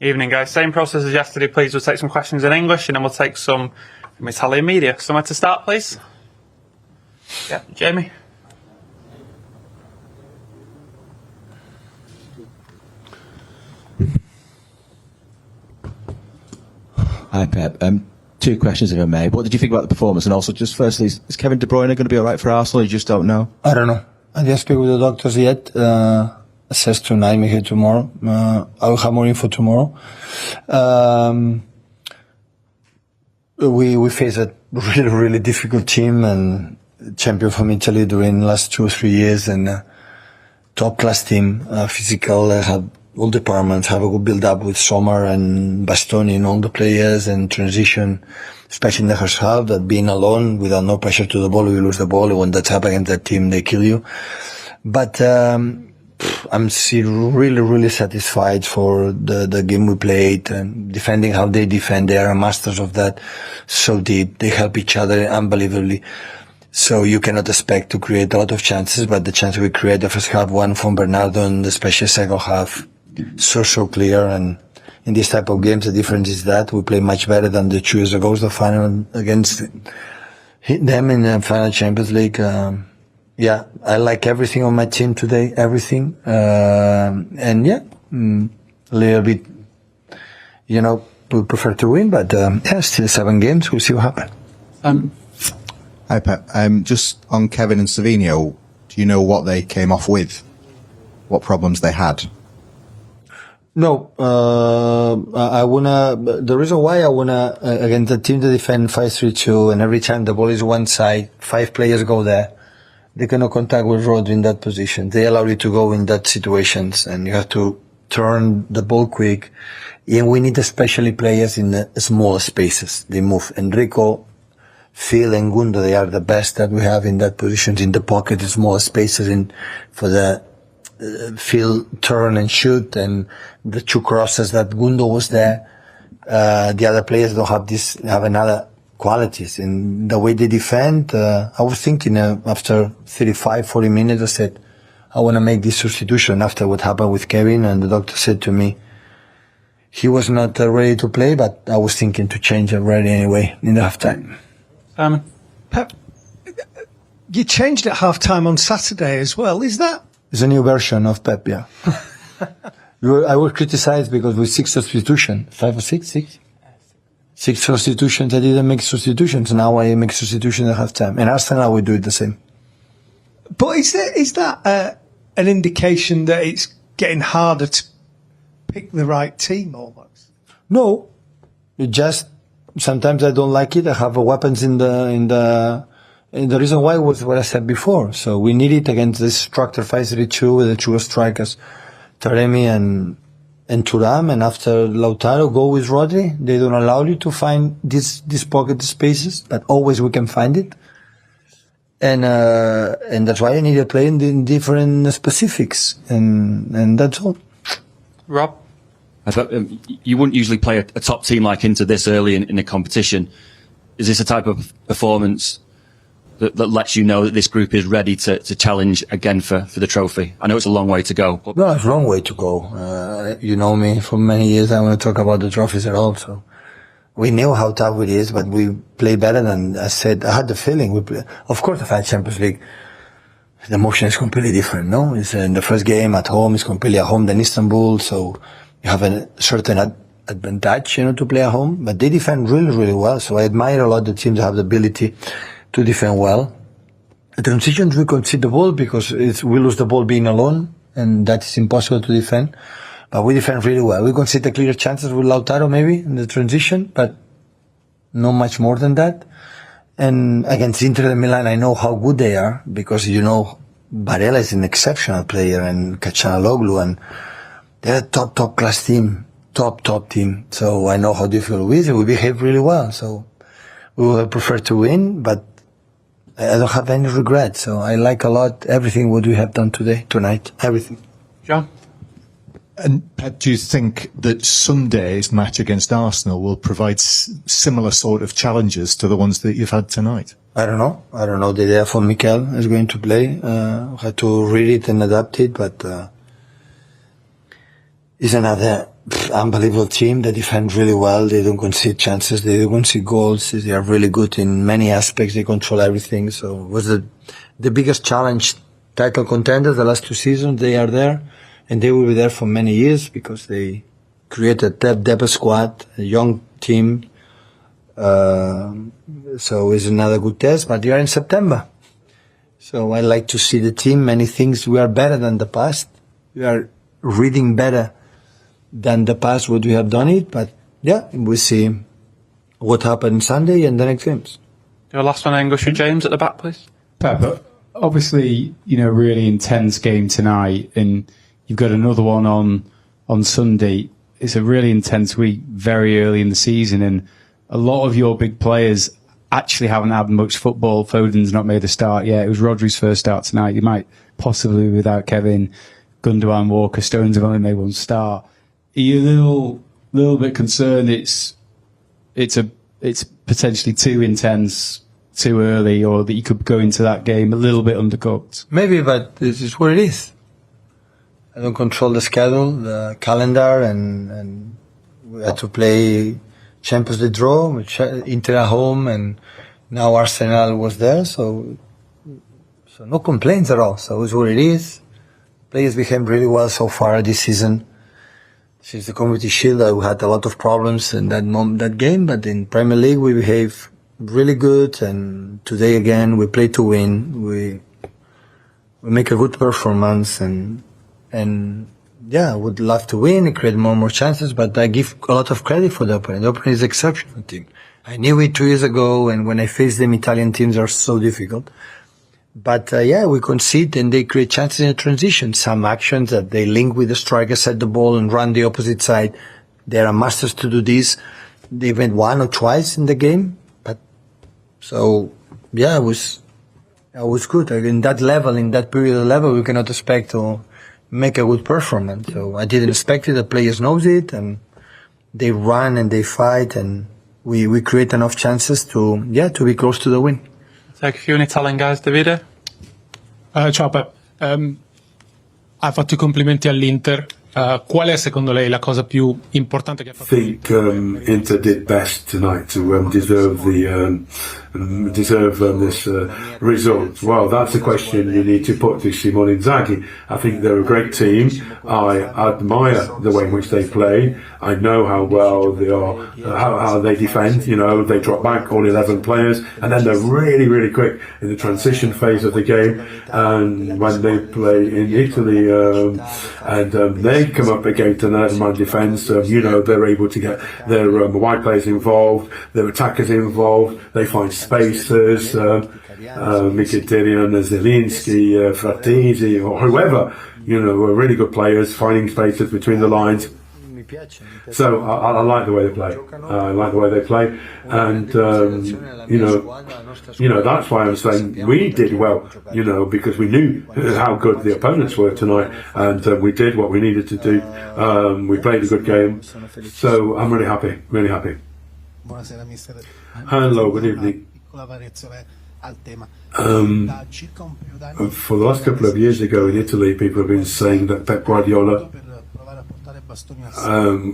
Evening, guys. Same process as yesterday, please. We'll take some questions in English and then we'll take some from Italian media. Somewhere to start, please. Yeah, Jamie. Hi, Pep. Two questions, if I may. What did you think about the performance? And also, just firstly, is Kevin De Bruyne going to be all right for Arsenal? You just don't know? I don't know. I didn't speak with the doctors yet. Says tonight, maybe tomorrow. I will have more info tomorrow. We face a really difficult team and champion from Italy during the last 2 or 3 years, and top class team, physical, have all departments, have a good build up with Sommer and Bastoni and all the players, and transition, especially in the first half, that being alone without no pressure to the ball, we lose the ball. When that's happened against that team, they kill you. But I'm still really satisfied for the game we played, and defending how they defend. They are masters of that, so deep. They help each other unbelievably. So you cannot expect to create a lot of chances, but the chance we create, the first half, one from Bernardo, and especially second half, so clear. And in this type of games, the difference is that we play much better than the 2 years ago, the final against them in the final Champions League. Yeah, I like everything on my team today, everything. And yeah, a little bit, we prefer to win, but yeah, still 7 games. We'll see what happens. Hi, Pep. Just on Kevin and Savinho, do you know what they came off with? What problems they had? No, the reason why I wanna, against the team that defend 5-3-2, and every time the ball is one side, 5 players go there, they cannot contact with Rodri in that position. They allow you to go in that situations, and you have to turn the ball quick. And we need especially players in the small spaces. They move. Enrico, Phil and Gundo, they are the best that we have in that positions, in the pocket, small spaces for the Phil turn and shoot, and the 2 crosses that Gundo was there. The other players don't have another qualities. And the way they defend, I was thinking after 35, 40 minutes, I said, I want to make this substitution after what happened with Kevin, and the doctor said to me, he was not ready to play, but I was thinking to change already anyway in the halftime. Pep, you changed at half-time on Saturday as well. Is that? It's a new version of Pep, yeah. I was criticized because with 6 substitutions, 5 or 6? 6 substitutions, I didn't make substitutions. Now I make substitutions at halftime. And Arsenal, I will do it the same. But is that an indication that it's getting harder to pick the right team almost? No. It just, sometimes I don't like it. I have weapons in the reason why was what I said before. So we need it against this structure 5-3-2 with the 2 strikers, Taremi and Thuram, and after Lautaro go with Rodri. They don't allow you to find these pocket spaces, but always we can find it. And that's why I need to play in different specifics, and that's all. Rob? I thought, you wouldn't usually play a top team like Inter this early in a competition. Is this a type of performance that lets you know that this group is ready to challenge again for the trophy? I know it's a long way to go. No, it's a long way to go. You know me for many years. I want to talk about the trophies at all. So we knew how tough it is, but we play better than I said. I had the feeling of course, the final Champions League, the emotion is completely different. No, it's in the first game at home. It's completely at home than Istanbul. So you have a certain advantage, to play at home. But they defend really well. So I admire a lot the teams that have the ability to defend well. At transitions, we concede the ball because we lose the ball being alone, and that is impossible to defend. But we defend really well. We concede the clear chances with Lautaro maybe in the transition, but not much more than that. And against Inter and Milan, I know how good they are because, Barella is an exceptional player, and Calhanoglu, and they're a top class team, top team. So I know how difficult it is, and we behave really well. So we will prefer to win, but I don't have any regrets. So I like a lot everything what we have done tonight, everything. John? And Pep, do you think that Sunday's match against Arsenal will provide similar sort of challenges to the ones that you've had tonight? I don't know. The idea for Mikel is going to play. I had to read it and adapt it, but it's another Unbelievable team. They defend really well. They don't concede chances. They don't concede goals. They are really good in many aspects. They control everything. So it was the biggest challenge. Title contenders the last 2 seasons. They are there, and they will be there for many years because they created depth squad, a young team. So it's another good test. But you are in September. So I like to see the team. Many things we are better than the past. We are reading better than the past what we have done it, but yeah, we'll see what happened Sunday and the next games. Your last one, English, with James at the back, please. Pep, obviously, really intense game tonight, and you've got another one on Sunday. It's a really intense week, very early in the season, and a lot of your big players actually haven't had much football. Foden's not made a start yet. It was Rodri's first start tonight. You might possibly without Kevin, Gundogan, Walker, Stones have only made one start. Are you a little bit concerned it's potentially too intense, too early, or that you could go into that game a little bit undercooked? Maybe, but this is what it is. I don't control the schedule, the calendar, and we had to play Champions League draw, with Inter at home, and now Arsenal was there, so no complaints at all. So it's what it is. Players behaved really well so far this season. Since the Community Shield, we had a lot of problems in that game, but in Premier League we behave really good, and today again we play to win. We make a good performance, and yeah, I would love to win and create more chances, but I give a lot of credit for the opponent. The opponent is an exceptional team. I knew it 2 years ago, and when I faced them, Italian teams are so difficult. But yeah, we concede and they create chances in a transition. Some actions that they link with the striker, set the ball and run the opposite side. They are masters to do this. They went 1 or twice in the game. But so yeah, it was good. In that level, in that period of level, we cannot expect to make a good performance. So I didn't expect it. The players knows it, and they run and they fight, and we create enough chances to be close to the win. Take a few in Italian, guys. Davide? Ciao Pep, ha fatto i complimenti all'Inter. Qual è secondo lei la cosa più importante che ha fatto? I think Inter did best tonight to deserve this result. Well, that's a question you need to put to Simone Inzaghi. I think they're a great team. I admire the way in which they play. I know how well they are, how they defend. They drop back all 11 players, and then they're really, really quick in the transition phase of the game. And when they play in Italy, and they come up against an 11-man defence, they're able to get their wide players involved, their attackers involved. They find spaces, Mkhitaryan, Zielinski, Frattesi, or whoever, are really good players, finding spaces between the lines. So I like the way they play. And that's why I'm saying we did well. Because we knew how good the opponents were tonight, and we did what we needed to do. We played a good game, so I'm really happy. Really happy. Hello, good evening. For the last couple of years ago in Italy, people have been saying that Pep Guardiola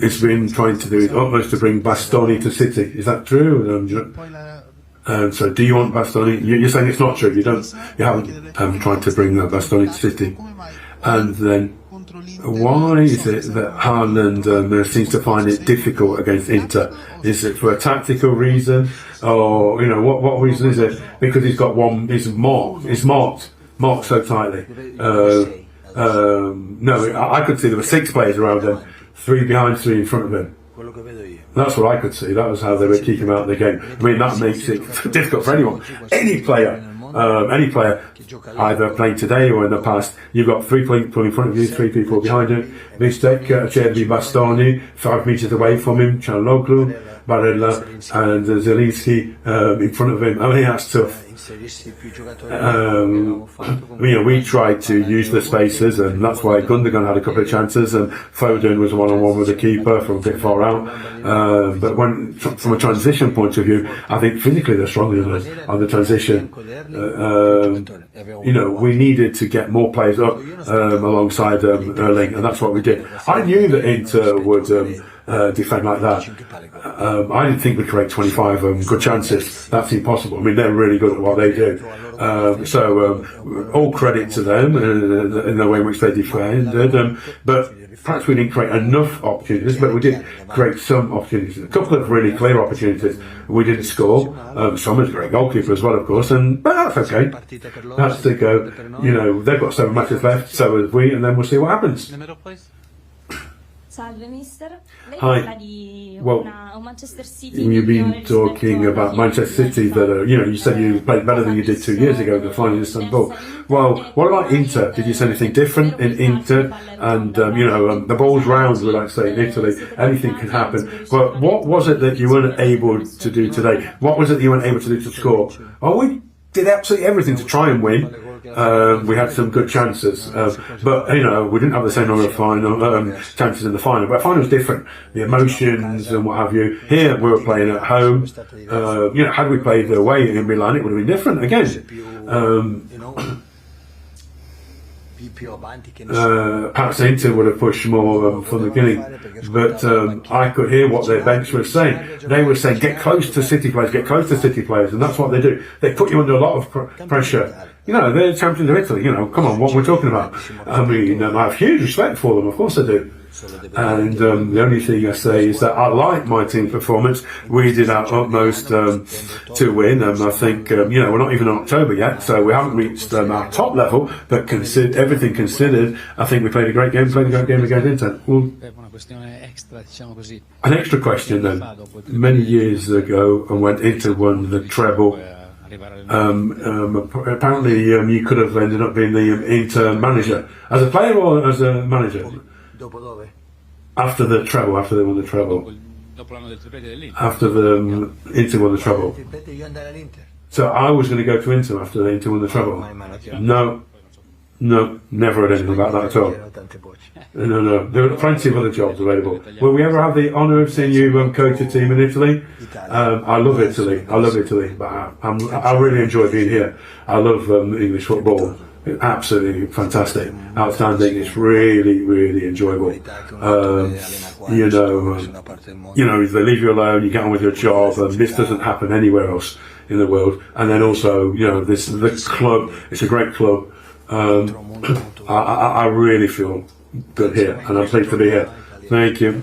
it's been trying to do his utmost to bring Bastoni to City. Is that true? So do you want Bastoni? You're saying it's not true. You haven't tried to bring Bastoni to City. And then why is it that Haaland seems to find it difficult against Inter? Is it for a tactical reason, or what reason is it? Because he's got one. He's marked so tightly. No, I could see there were 6 players around him, 3 behind, 3 in front of him. That's what I could see. That was how they would keep him out of the game. I mean, that makes it difficult for anyone. Any player, either playing today or in the past, you've got 3 people in front of you, 3 people behind him. Mistake, Cherby Bastoni, 5 metres away from him, Çalhanoğlu, Barella, and Zielinski in front of him. I mean, that's tough. we tried to use the spaces, and that's why Gundogan had a couple of chances, and Foden was one-on-one with the keeper from a bit far out. But from a transition point of view, I think physically they're stronger than us on the transition. We needed to get more players up alongside Erling, and that's what we did. I knew that Inter would defend like that. I didn't think we'd create 25 good chances. That's impossible. I mean, they're really good at what they do. All credit to them in the way in which they defended. But perhaps we didn't create enough opportunities, but we did create some opportunities. A couple of really clear opportunities. We didn't score. Sommer's a great goalkeeper as well, of course, but that's okay. That's to go. They've got 7 matches left, so have we, and then we'll see what happens. In the middle, please. Salve mister. Hi. Well, you've been talking about Manchester City that you said you played better than you did 2 years ago in the final in Istanbul. Well, what about Inter? Did you see anything different in Inter? And the ball's round, we like to say in Italy. Anything can happen. But what was it that you weren't able to do today? What was it that you weren't able to do to score? Oh, we did absolutely everything to try and win. We had some good chances, but we didn't have the same number of chances in the final. But the final was different, the emotions and what have you. Here we were playing at home. Had we played away in Milan, it would have been different again. Perhaps Inter would have pushed more from the beginning, but I could hear what their bench was saying. They were saying, get close to City players, and that's what they do. They put you under a lot of pressure. They're champions of Italy. Come on, what we're talking about. I mean, I have huge respect for them, of course I do. And the only thing I say is that I like my team performance. We did our utmost to win, and I think we're not even in October yet, so we haven't reached our top level. But everything considered, I think we played a great game. Against Inter. Well, an extra question then. Many years ago, and when Inter won the treble. Apparently, you could have ended up being the Inter manager as a player or as a manager. After the treble, after they won the treble, after the Inter won the treble. So I was going to go to Inter after the Inter won the treble. No, never heard anything about that at all. No. There are plenty of other jobs available. Will we ever have the honour of seeing you coach a team in Italy? I love Italy, but I really enjoy being here. I love English football. Absolutely fantastic, outstanding. It's really, really enjoyable. If they leave you alone, you get on with your job, and this doesn't happen anywhere else in the world. And then also, the club. It's a great club. I really feel good here, and I'm pleased to be here. Thank you.